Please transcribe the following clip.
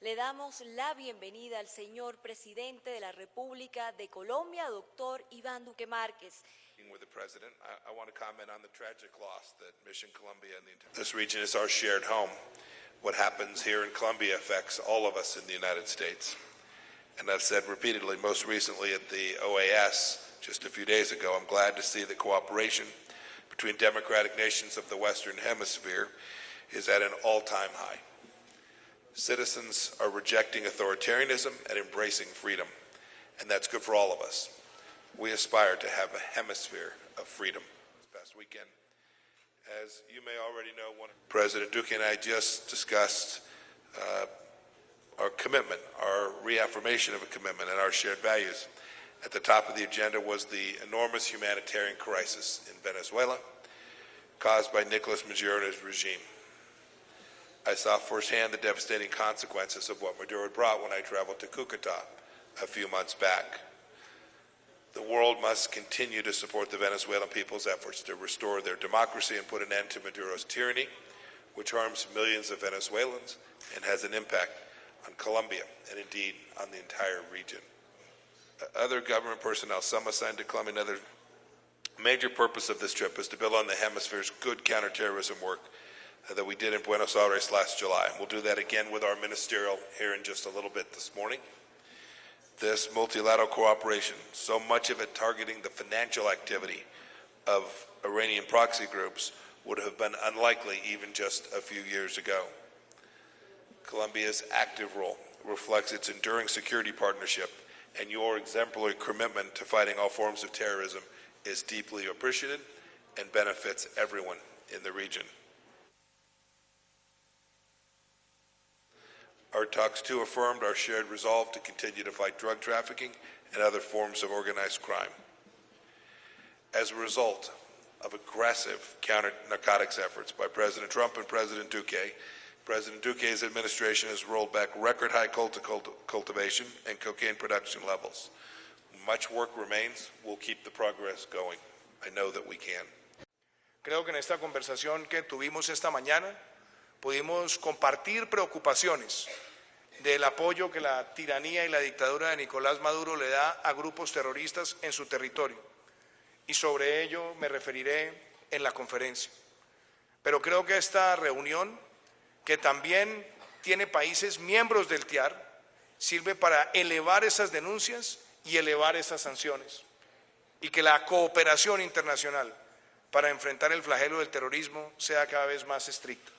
Le damos la bienvenida al señor presidente de la República de Colombia, doctor Iván Duque Márquez. With the president, I want to comment on the tragic loss that Mission Colombia and this region is our shared home. What happens here in Colombia affects all of us in the United States. And I've said repeatedly, most recently at the OAS, just a few days ago, I'm glad to see that cooperation between democratic nations of the Western Hemisphere is at an all-time high. Citizens are rejecting authoritarianism and embracing freedom, and that's good for all of us. We aspire to have a hemisphere of freedom. This past weekend, as you may already know, President Duque and I just discussed our commitment, our reaffirmation of a commitment and our shared values. At the top of the agenda was the enormous humanitarian crisis in Venezuela caused by Nicolas Maduro and his regime. I saw firsthand the devastating consequences of what Maduro brought when I traveled to Cúcuta a few months back. The world must continue to support the Venezuelan people's efforts to restore their democracy and put an end to Maduro's tyranny, which harms millions of Venezuelans and has an impact on Colombia and indeed on the entire region. Other government personnel, some assigned to Colombia, another major purpose of this trip is to build on the hemisphere's good counterterrorism work that we did in Buenos Aires last July. We'll do that again with our ministerial here in just a little bit this morning. This multilateral cooperation, so much of it targeting the financial activity of Iranian proxy groups, would have been unlikely even just a few years ago. Colombia's active role reflects its enduring security partnership, and your exemplary commitment to fighting all forms of terrorism is deeply appreciated and benefits everyone in the region. Our talks too affirmed our shared resolve to continue to fight drug trafficking and other forms of organized crime. As a result of aggressive counter-narcotics efforts by President Trump and President Duque's administration has rolled back record-high cultivation and cocaine production levels. Much work remains. We'll keep the progress going. I know that we can. Creo que en esta conversación que tuvimos esta mañana pudimos compartir preocupaciones del apoyo que la tiranía y la dictadura de Nicolás Maduro le da a grupos terroristas en su territorio. Y sobre ello me referiré en la conferencia. Pero creo que esta reunión, que también tiene países miembros del TIAR, sirve para elevar esas denuncias y elevar esas sanciones. Y que la cooperación internacional para enfrentar el flagelo del terrorismo sea cada vez más estricta.